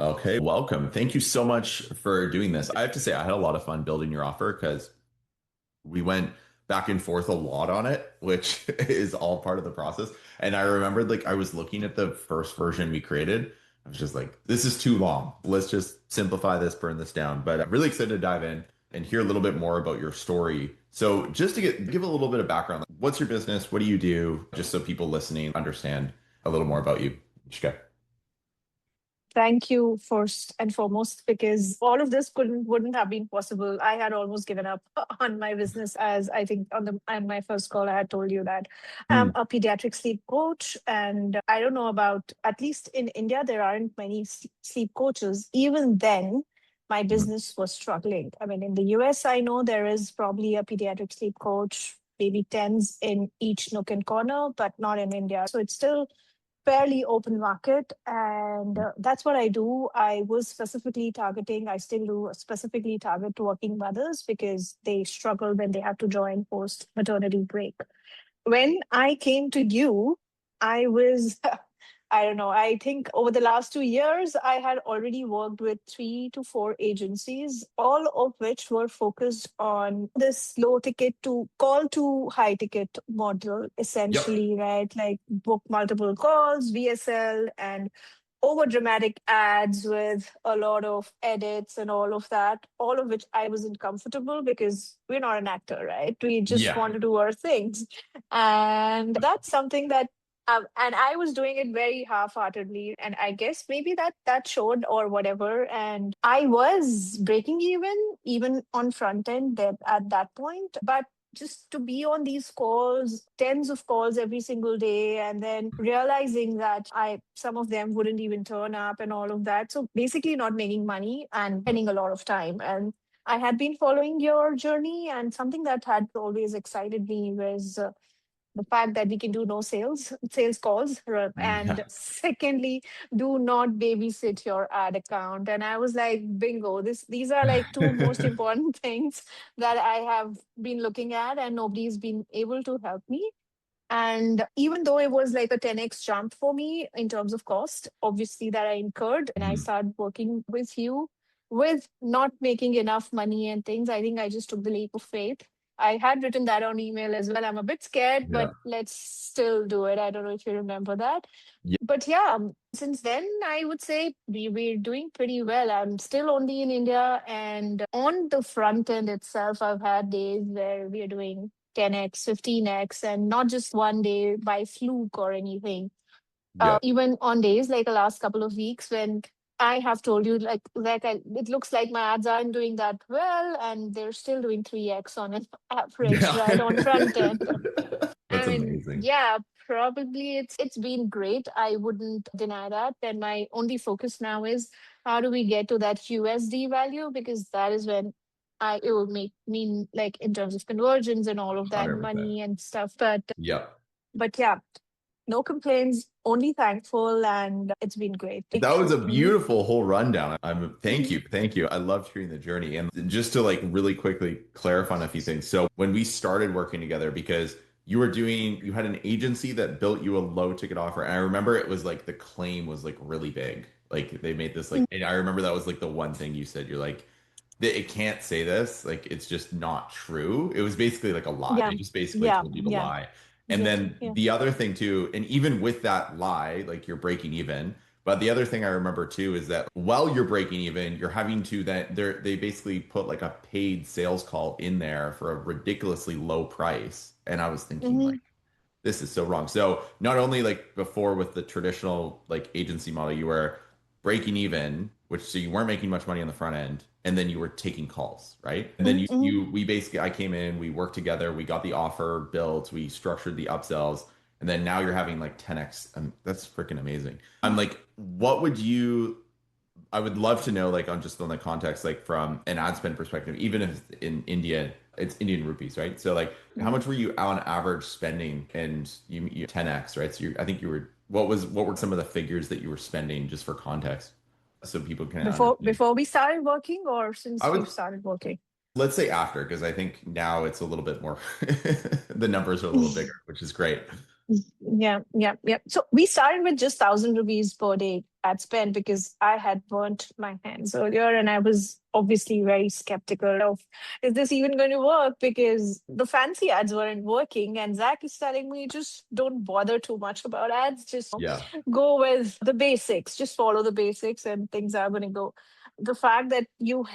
Okay, welcome. Thank you so much for doing this. I have to say, I had a lot of fun building your offer because we went back and forth a lot on it, which is all part of the process. And I remembered like I was looking at the first version we created. I was just like, this is too long. Let's just simplify this, burn this down. But I'm really excited to dive in and hear a little bit more about your story. So just to give a little bit of background, like, what's your business? What do you do? Just so people listening understand a little more about you. Okay. Thank you first and foremost, because all of this couldn't wouldn't have been possible. I had almost given up on my business, as I think on my first call I had told you that I'm Hmm. a pediatric sleep coach, and I don't know about, at least in India there aren't many sleep coaches. Even then, my business was struggling. I mean, in the US, I know there is probably a pediatric sleep coach, maybe tens in each nook and corner, but not in India. So it's still fairly open market, and that's what I do. I was specifically targeting, I still do specifically target working mothers because they struggle when they have to join post maternity break. When I came to you, I was, I don't know, I think over the last 2 years, I had already worked with 3 to 4 agencies, all of which were focused on this low ticket to call to high ticket model, Yep. essentially, right? Like book multiple calls, VSL, and over dramatic ads with a lot of edits and all of that, all of which I wasn't comfortable because we're not an actor, right? We just Yeah. want to do our things. And that's something that, and I was doing it very half-heartedly, and I guess maybe that showed or whatever. And I was breaking even on front end at that point, but just to be on these calls, tens of calls every single day, and then realizing that I some of them wouldn't even turn up and all of that. So basically not making money and spending a lot of time. And I had been following your journey, and something that had always excited me was the fact that we can do no sales calls, and Yeah. secondly, do not babysit your ad account. And I was like, bingo, these are like two most important things that I have been looking at, and nobody's been able to help me. And even though it was like a 10x jump for me in terms of cost, obviously, that I incurred, and I Mhm. started working with you with not making enough money and things, I think I just took the leap of faith. I had written that on email as well. I'm a bit scared, but Yeah. let's still do it. I don't know if you remember that. Yeah. But yeah, since then, I would say we're doing pretty well. I'm still only in India. And on the front end itself, I've had days where we are doing 10x, 15x, and not just one day by fluke or anything. Yeah. Even on days like the last couple of weeks when I have told you, it looks like my ads aren't doing that well, and they're still doing 3x on an average, Yeah. right, on front end. I That's mean, amazing. yeah, probably it's been great. I wouldn't deny that. And my only focus now is how do we get to that USD value, because that is when I it will make mean, like, in terms of conversions and all of that 100%. money and stuff. Yeah. But yeah, no complaints, only thankful, and it's been great. That was a Mhm. beautiful whole rundown. I'm thank Mhm. you. Thank you. I loved hearing the journey. And just to like really quickly clarify on a few things. So when we started working together, because you had an agency that built you a low ticket offer. And I remember it was like the claim was like really big. Like they made this like, and I remember that was like the one thing you said. You're like, it can't say this. Like it's just not true. It was basically like a lie. Yeah, They just basically yeah, told you to yeah, lie. And yeah, then yeah. the other thing too, and even with that lie, like you're breaking even. But the other thing I remember too is that while you're breaking even, you're having to then they basically put like a paid sales call in there for a ridiculously low price. And I was thinking Hmm. like this is so wrong. So not only like before with the traditional like agency model, you were breaking even, which so you weren't making much money on the front end, and then you were taking calls, right? And then Hmm. we basically I came in, we worked together, we got the offer built, we structured the upsells, and then now you're having like 10x. That's freaking amazing. I'm like, what would you I would love to know, like, on just on the context, like from an ad spend perspective, even if in India, it's Indian rupees, right? So, like, how Hmm. much were you on average spending? And you 10x, right? So, I think you were, what were some of the figures that you were spending just for context so people can understand? Before we started working, or I since we've would, started working? let's say after, because I think now it's a little bit more, the numbers are a little bigger, which is great. Yeah, yeah, yeah. So we started with just 1,000 rupees per day ad spend because I had burnt my hands earlier, and I was obviously very skeptical of, is this even going to work? Because the fancy ads weren't working. And Zach is telling me, just don't bother too much about ads. Just Yeah. go with the basics. Just follow the basics, and things are going to go. The fact that you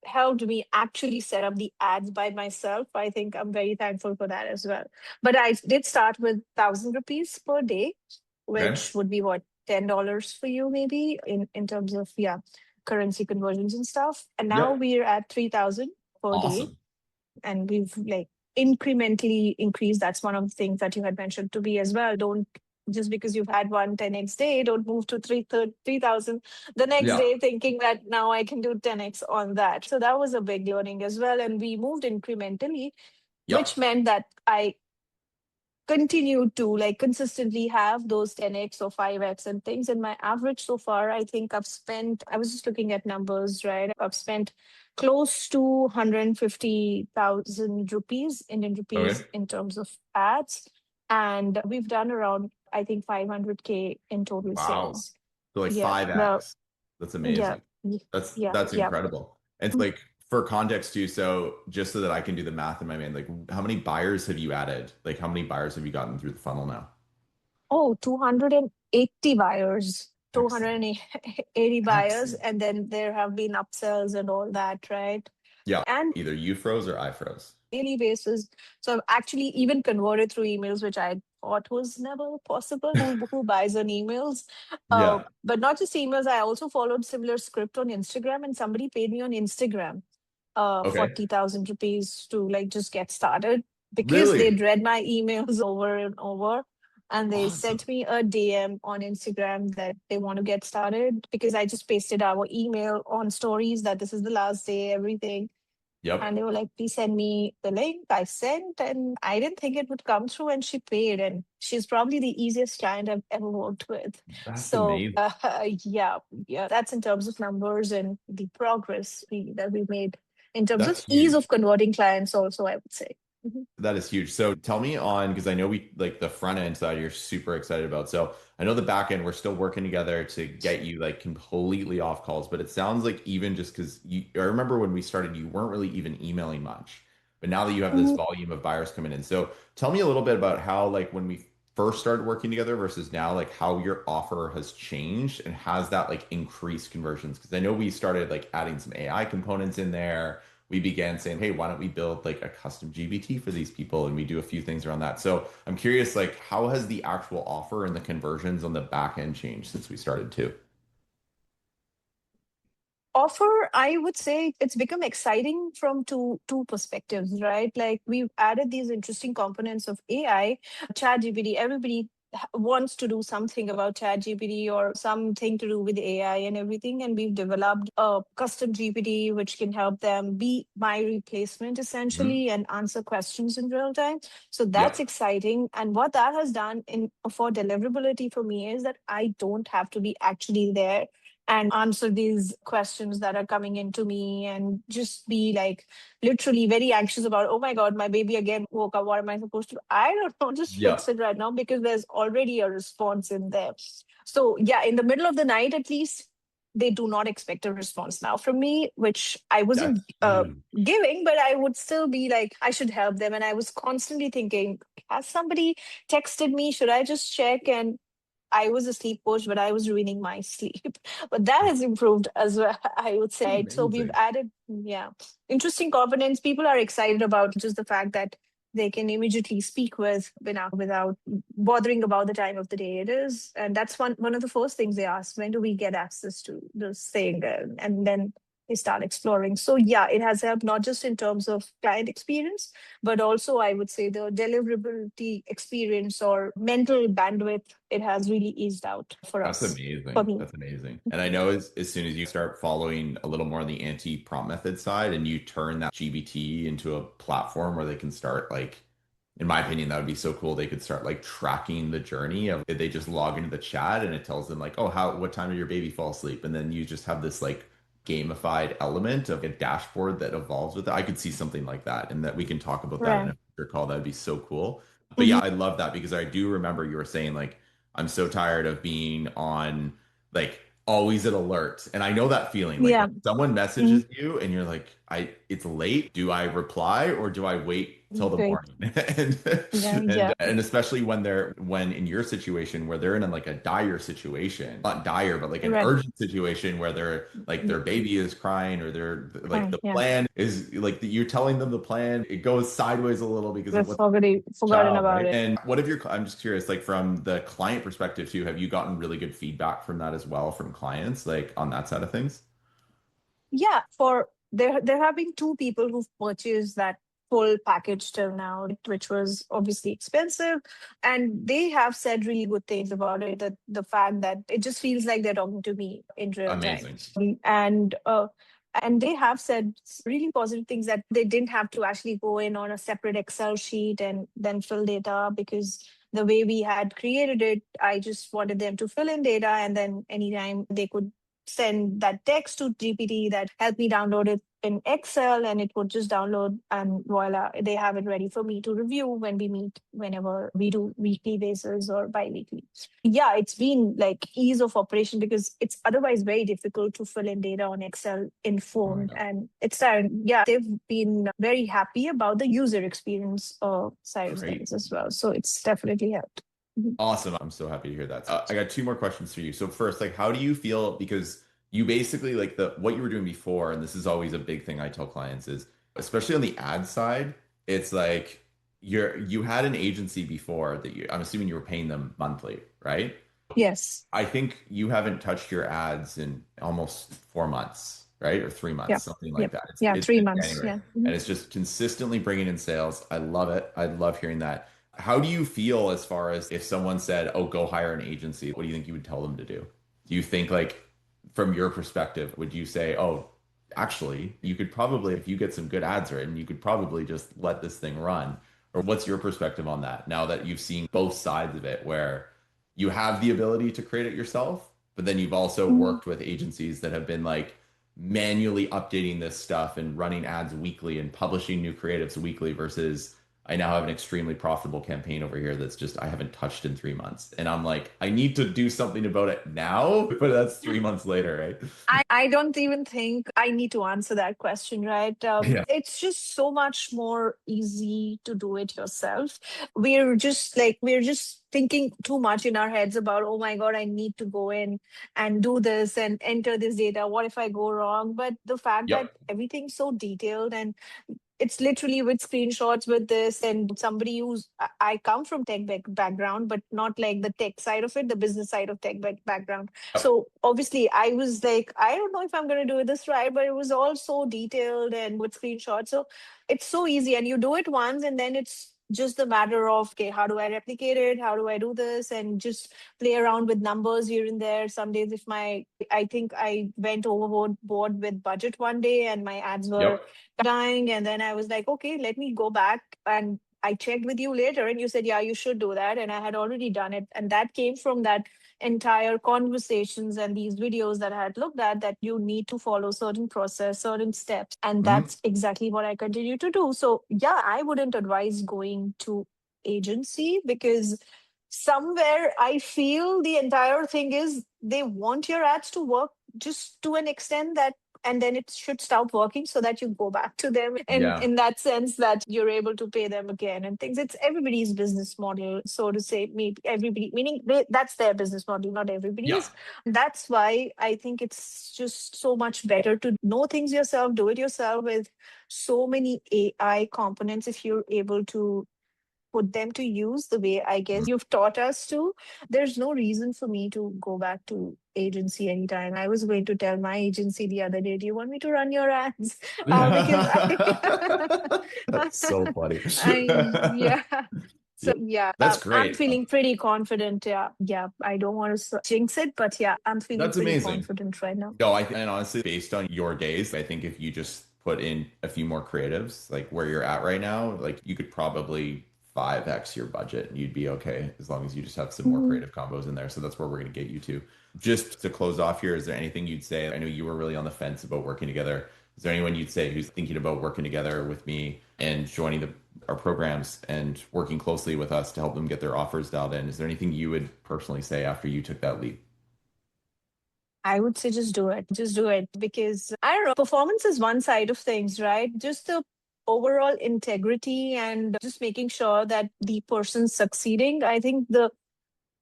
helped me actually set up the ads by myself, I think I'm very thankful for that as well. But I did start with 1,000 rupees per day, Okay. which would be what, $10 for you maybe in terms of, yeah, currency conversions and stuff. And now Yep. we're at 3,000 per day, Awesome. and we've like incrementally increased. That's one of the things that you had mentioned to me as well. Don't, just because you've had one 10x day, don't move to 3,000 the next Yeah. day thinking that now I can do 10x on that. So that was a big learning as well. And we moved incrementally, which Yep. meant that I continue to like consistently have those 10x or 5x and things. And my average so far, I think I've spent, I was just looking at numbers, right? I've spent close to 150,000 rupees, Indian rupees, Okay. in terms of ads. And we've done around, I think, 500K in total Wow. sales. So like Yeah. Well, 5x. That's yeah. amazing. Yeah. That's Yeah. incredible. And like for context too, so just so that I can do the math in my mind, like how many buyers have you added? Like how many buyers have you gotten through the funnel now? Oh, 280 buyers, Excellent. 280 buyers. Excellent. And then there have been upsells and all that, right? Yeah. And Either you froze or I froze. daily basis. So I've actually even converted through emails, which I thought was never possible. Who buys on emails? Yeah. But not just emails. I also followed similar script on Instagram, and somebody paid me on Instagram, Okay. 40,000 rupees to like just get started because Really? they'd read my emails over and over. And they sent Awesome. me a DM on Instagram that they want to get started because I just pasted our email on stories that this is the last day, everything. And Yep. they were like, please send me the link. I sent, and I didn't think it would come through, and she paid. And she's probably the easiest client I've ever worked with. That's So, amazing. yeah, yeah, that's in terms of numbers and the progress that we made in terms of That's ease of huge. converting clients, also, I would say. Mhm. That is huge. So tell me on, because I know we like the front end side you're super excited about. So I know the back end, we're still working together to get you like completely off calls, but it sounds like even just because I remember when we started, you weren't really even emailing much, but now that you have this Mhm. volume of buyers coming in. So tell me a little bit about how like when we first started working together versus now, like how your offer has changed and has that like increased conversions? Because I know we started like adding some AI components in there. We began saying, hey, why don't we build like a custom GBT for these people? And we do a few things around that. So I'm curious, like, how has the actual offer and the conversions on the back end changed since we started too? Offer, I would say it's become exciting from two perspectives, right? Like we've added these interesting components of AI, ChatGPT. Everybody wants to do something about ChatGPT or something to do with AI and everything, and we've developed a custom GPT which can help them be my replacement Hmm. essentially and answer questions in real time. So that's Yep. exciting. And what that has done in for deliverability for me is that I don't have to be actually there and answer these questions that are coming into me and just be like literally very anxious about, oh my God, my baby again woke up. What am I supposed to do? I don't know, just fix Yeah. it right now because there's already a response in there. So, yeah, in the middle of the night, at least, they do not expect a response now from me, which I That's wasn't huge. giving, but I would still be like, I should help them. And I was constantly thinking, has somebody texted me? Should I just check? And I was a sleep coach, but I was ruining my sleep. But that has improved as well, I would say. Right? So we've Amazing. added, yeah, interesting components. People are excited about just the fact that they can immediately speak with without bothering about the time of the day it is. And that's one of the first things they ask, when do we get access to this thing? And then they start exploring. So yeah, it has helped not just in terms of client experience, but also I would say the deliverability experience or mental bandwidth, it has really eased out for That's us, for amazing. me. That's amazing. And I know as soon as you start following a little more on the anti-prompt method side and you turn that GBT into a platform where they can start like, in my opinion, that would be so cool. They could start like tracking the journey of they just log into the chat and it tells them like, oh, what time did your baby fall asleep? And then you just have this like gamified element of a dashboard that evolves with it. I could see something like that and that we can talk about that in Right. a future call. That'd be so cool. But yeah, I love that because I do remember you were saying like, I'm so tired of being on like always at alert. And I know that feeling like Yeah. when someone Mhm. messages you and you're like, it's late. Do I reply or do I wait till the Great. morning? And Yeah. Yeah. and especially when in your situation where they're in like a dire situation, not dire, but like an Right. urgent situation where they're like their baby is crying or they're like Fine. the Yeah. plan is like you're telling them the plan, it goes sideways a little because of We've what forgotten child, about right? it. And what if you're, I'm just curious, like from the client perspective too, have you gotten really good feedback from that as well from clients, like on that side of things? Yeah, for there have been two people who've purchased that full package till now, which was obviously expensive, and they have said really good things about it. That the fact that it just feels like they're talking to me in real time, Amazing. and they have said really positive things that they didn't have to actually go in on a separate Excel sheet and then fill data because the way we had created it, I just wanted them to fill in data and then anytime they could send that text to GPT that helped me download it in Excel and it would just download and voila, they have it ready for me to review when we meet, whenever we do weekly basis or bi-weekly. Yeah, it's been like ease of operation because it's otherwise very difficult to fill in data on Excel in Oh my phone. God. And it's yeah, they've been very happy about the user experience side of Great. things as well. So it's definitely helped. Mhm. Awesome. I'm so happy to hear that. I got two more questions for you. So first, like, how do you feel? Because you basically like the what you were doing before, and this is always a big thing I tell clients is, especially on the ad side, it's like you had an agency before that I'm assuming you were paying them monthly, right? Yes. I think you haven't touched your ads in almost 4 months, right? Or 3 months, Yep. something like Yep. that. Yeah. It's three been months. January Yeah. and Mhm. it's just consistently bringing in sales. I love it. I love hearing that. How do you feel as far as if someone said, "Oh, go hire an agency," what do you think you would tell them to do? Do you think like from your perspective, would you say, "Oh, actually, you could probably if you get some good ads written, you could probably just let this thing run?" Or what's your perspective on that now that you've seen both sides of it where you have the ability to create it yourself, but then you've also Mhm. worked with agencies that have been like manually updating this stuff and running ads weekly and publishing new creatives weekly versus I now have an extremely profitable campaign over here that's just I haven't touched in 3 months. And I'm like, I need to do something about it now, but that's 3 months later, right? I don't even think I need to answer that question, right? Yeah. It's just so much more easy to do it yourself. We're just thinking too much in our heads about, oh my God, I need to go in and do this and enter this data. What if I go wrong? But the fact that Yep. everything's so detailed and it's literally with screenshots with this and somebody who's I come from background but not like the tech side of it, the business side of background. Yep. So obviously I was like, I don't know if I'm going to do this right, but it was all so detailed and with screenshots, so it's so easy and you do it once and then it's just the matter of, okay, how do I replicate it, how do I do this, and just play around with numbers here and there. Some days if my I think I went overboard with budget one day and my ads were Yep. dying. And then I was like, okay, let me go back. And I checked with you later and you said, yeah, you should do that. And I had already done it. And that came from that entire conversations and these videos that I had looked at, that you need to follow certain process, certain steps. And Mhm. that's exactly what I continue to do. So yeah, I wouldn't advise going to agency because somewhere I feel the entire thing is they want your ads to work just to an extent that, and then it should stop working so that you go back to them and Yeah. in that sense that you're able to pay them again and things. It's everybody's business model, so to say. Maybe everybody, meaning that's their business model, not Yeah. everybody's. That's why I think it's just so much better to know things yourself, do it yourself with so many AI components. If you're able to put them to use the way I guess you've taught us to, there's no reason for me to go back to agency anytime. I was going to tell my agency the other day, do you want me to run your ads? Because That's so funny. yeah. Yeah. So yeah, That's I'm great. feeling pretty confident. Yeah, yeah. I don't want to jinx it, but yeah, I'm feeling That's pretty amazing. confident right now. No, and honestly, based on your days, I think if you just put in a few more creatives, like where you're at right now, like you could probably 5x your budget and you'd be okay as long as you just have some more Mhm. creative combos in there. So that's where we're going to get you to. Just to close off here, is there anything you'd say? I know you were really on the fence about working together. Is there anyone you'd say who's thinking about working together with me and joining our programs and working closely with us to help them get their offers dialed in? Is there anything you would personally say after you took that leap? I would say just do it. Just do it because I don't know, performance is one side of things, right? Just the overall integrity and just making sure that the person's succeeding. I think the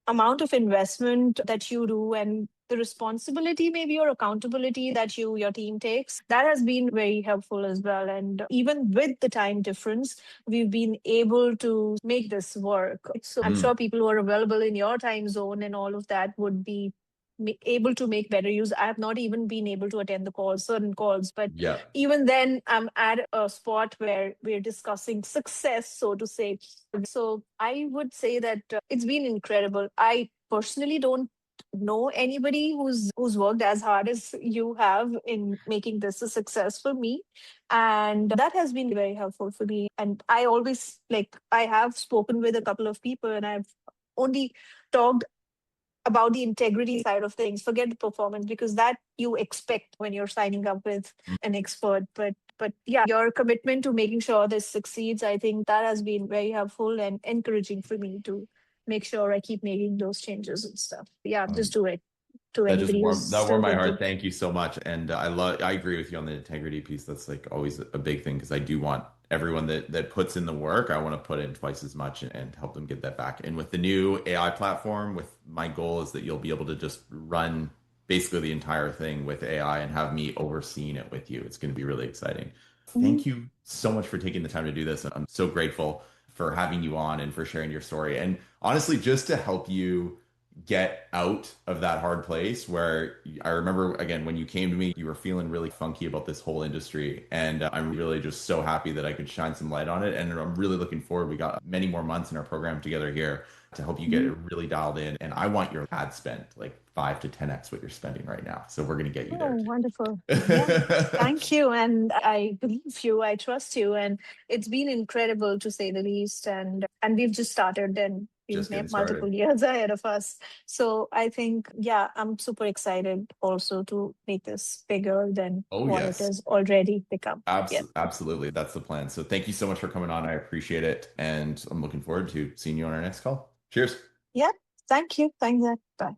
amount of investment that you do and the responsibility maybe or accountability that your team takes, that has been very helpful as well. And even with the time difference, we've been able to make this work. So I'm Mm, sure people who are available in your time zone and all of that would be able to make better use. I have not even been able to attend the calls, certain calls, but yeah. even then I'm at a spot where we're discussing success, so to say. So I would say that it's been incredible. I personally don't know anybody who's worked as hard as you have in making this a success for me, and that has been very helpful for me. And I always, like, I have spoken with a couple of people and I've only talked about the integrity side of things. Forget the performance because that you expect when you're signing up with an expert. But yeah, your commitment to making sure this succeeds, I think that has been very helpful and encouraging for me to make sure I keep making those changes and stuff. Yeah, just Um, do it to That just anybody who's warmed still my thinking. heart. Thank you so much. And I agree with you on the integrity piece. That's like always a big thing because I do want everyone that puts in the work, I want to put in twice as much and help them get that back. And with the new AI platform, with my goal is that you'll be able to just run basically the entire thing with AI and have me overseeing it with you. It's going to be really exciting. Mhm. Thank you so much for taking the time to do this. I'm so grateful for having you on and for sharing your story. And honestly, just to help you get out of that hard place where I remember again when you came to me, you were feeling really funky about this whole industry. And I'm really just so happy that I could shine some light on it. And I'm really looking forward. We got many more months in our program together here to help you get Mhm. it really dialed in. And I want your ad spend like 5 to 10x what you're spending right now. So we're going to get you Oh, there wonderful. Yeah. too. Thank you. And I believe you. I trust you. And it's been incredible to say the least. And we've just started and we Just may getting have started. multiple years ahead of us. So I think, yeah, I'm super excited also to make this bigger than Oh, what it yes. has already become. Yeah. Absolutely. That's the plan. So thank you so much for coming on. I appreciate it. And I'm looking forward to seeing you on our next call. Cheers. Yeah. Thank you. Thanks. Bye.